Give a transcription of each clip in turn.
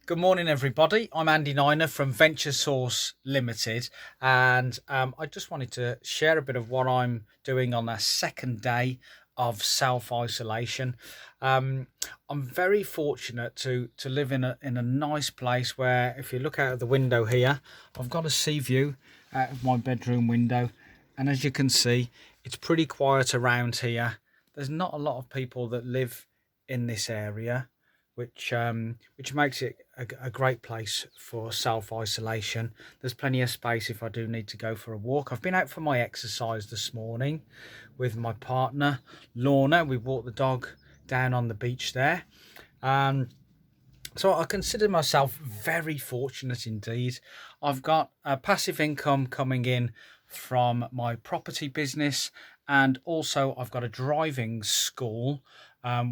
Good morning, everybody. I'm Andy Niner from Venture Source Limited, and I just wanted to share a bit of what I'm doing on our second day of self-isolation. I'm very fortunate to live in a nice place where, if you look out of the window here, I've got a sea view out of my bedroom window, and as you can see, it's pretty quiet around here. There's not a lot of people that live in this area, which makes it a great place for self-isolation. There's plenty of space if I do need to go for a walk. I've been out for my exercise this morning with my partner Lorna. We walked the dog down on the beach there. So I consider myself very fortunate indeed. I've got a passive income coming in from my property business, and also I've got a driving school,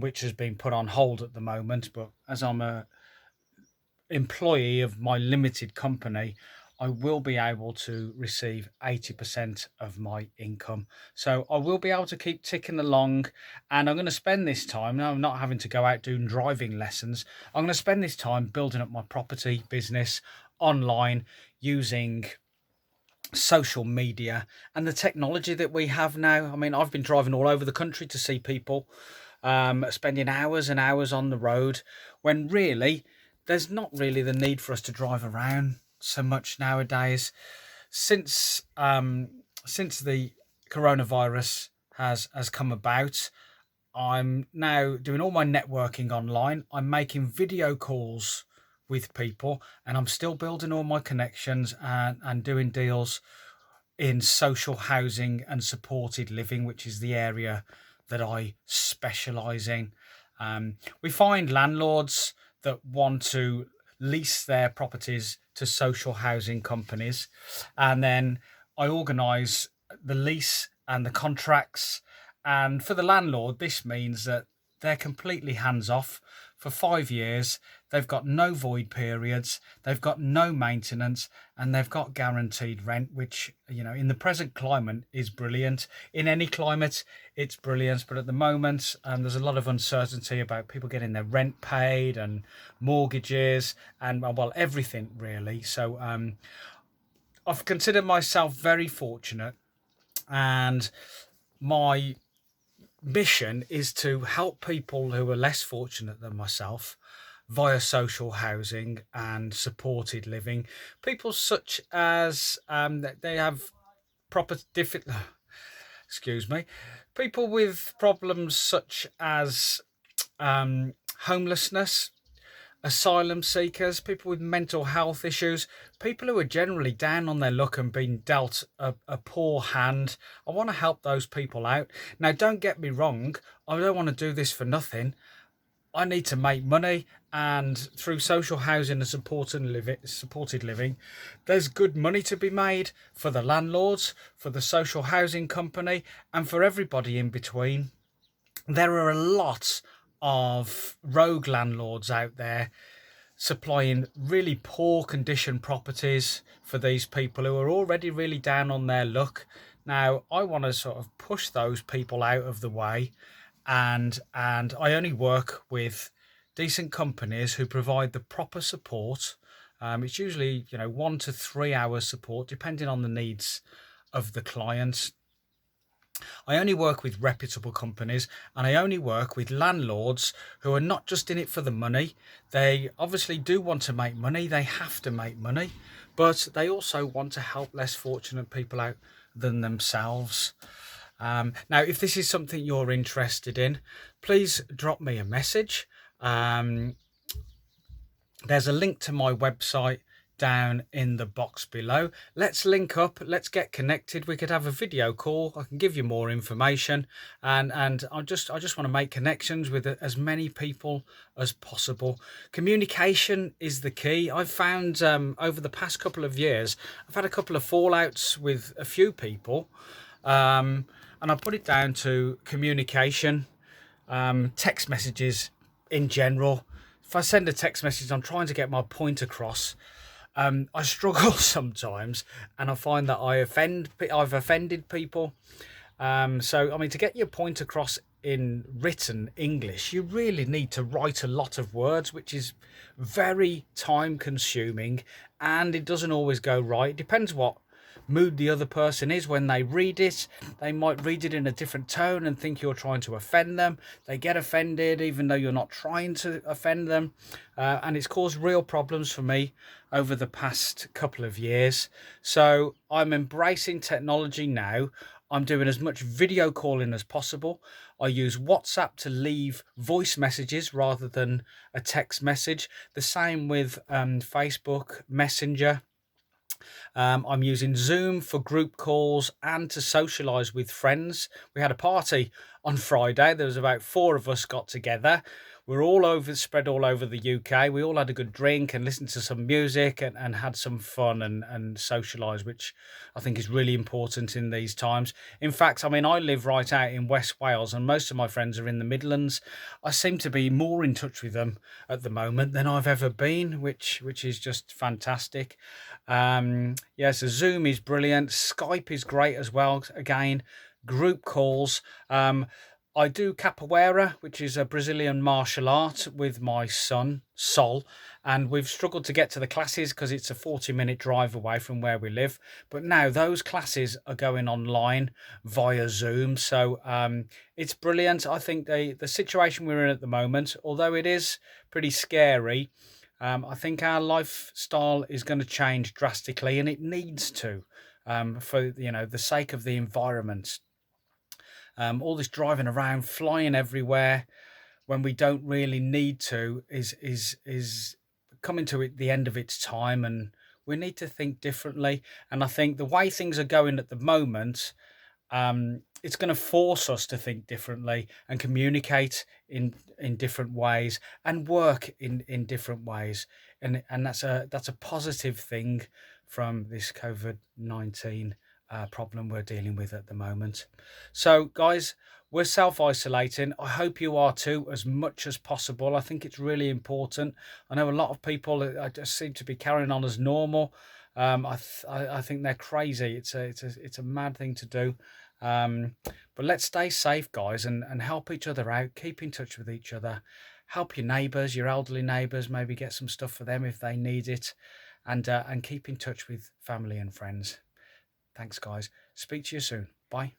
which has been put on hold at the moment. But as I'm a employee of my limited company, I will be able to receive 80% of my income. So I will be able to keep ticking along, and I'm going to spend this time, now I'm not having to go out doing driving lessons, I'm going to spend this time building up my property business online using social media and the technology that we have now. I mean, I've been driving all over the country to see people, spending hours and hours on the road, when really there's not really the need for us to drive around so much nowadays. Since the coronavirus has come about, I'm now doing all my networking online. I'm making video calls with people, and I'm still building all my connections and doing deals in social housing and supported living, which is the area that I specialize in. We find landlords that want to lease their properties to social housing companies, and then I organise the lease and the contracts. And for the landlord, this means that they're completely hands off for 5 years. They've got no void periods, they've got no maintenance, and they've got guaranteed rent, which, in the present climate is brilliant. In any climate, it's brilliant. But at the moment, there's a lot of uncertainty about people getting their rent paid and mortgages and, well, everything really. So I've considered myself very fortunate, and my mission is to help people who are less fortunate than myself via social housing and supported living. People such as they have proper different excuse me, people with problems such as homelessness, asylum seekers, people with mental health issues, people who are generally down on their luck and being dealt a poor hand. I want to help those people out. Now, don't get me wrong, I don't want to do this for nothing. I need to make money, and through social housing and supported living, there's good money to be made for the landlords, for the social housing company, and for everybody in between. There are a lot of rogue landlords out there supplying really poor condition properties for these people who are already really down on their luck. Now, I want to sort of push those people out of the way, and I only work with decent companies who provide the proper support. It's usually 1 to 3 hours support depending on the needs of the client. I only work with reputable companies, and I only work with landlords who are not just in it for the money. They obviously do want to make money, they have to make money, but they also want to help less fortunate people out than themselves. Now, if this is something you're interested in, please drop me a message. There's a link to my website down in the box below. Let's link up, let's get connected. We could have a video call, I can give you more information, and I just want to make connections with as many people as possible. Communication is the key. I've found over the past couple of years, I've had a couple of fallouts with a few people, and I put it down to communication, text messages in general. If I send a text message, I'm trying to get my point across. I struggle sometimes, and I find that I've offended people. So, I mean, to get your point across in written English, you really need to write a lot of words, which is very time consuming, and it doesn't always go right. It depends what mood the other person is when they read it. They might read it in a different tone and think you're trying to offend them. They get offended even though you're not trying to offend them, and it's caused real problems for me over the past couple of years. So I'm embracing technology now. I'm doing as much video calling as possible. I use WhatsApp to leave voice messages rather than a text message. The same with Facebook Messenger. I'm using Zoom for group calls and to socialise with friends. We had a party on Friday. There was about 4 of us got together. We're spread all over the UK. We all had a good drink and listened to some music and had some fun and socialise, which I think is really important in these times. In fact, I mean, I live right out in West Wales and most of my friends are in the Midlands. I seem to be more in touch with them at the moment than I've ever been, which is just fantastic. Yeah, so Zoom is brilliant. Skype is great as well. Again, group calls. I do capoeira, which is a Brazilian martial art, with my son, Sol, and we've struggled to get to the classes because it's a 40-minute drive away from where we live. But now those classes are going online via Zoom, so it's brilliant. I think the situation we're in at the moment, although it is pretty scary, I think our lifestyle is going to change drastically, and it needs to, for the sake of the environment. All this driving around, flying everywhere when we don't really need to is coming to the end of its time, and we need to think differently. And I think the way things are going at the moment, it's going to force us to think differently and communicate in different ways and work in different ways, and that's a positive thing from this COVID-19 problem we're dealing with at the moment. So guys, we're self-isolating. I hope you are too, as much as possible. I think it's really important. I know a lot of people just seem to be carrying on as normal. I think they're crazy. It's a mad thing to do. But let's stay safe, guys, and help each other out. Keep in touch with each other. Help your neighbours, your elderly neighbours. Maybe get some stuff for them if they need it, and keep in touch with family and friends. Thanks, guys. Speak to you soon. Bye.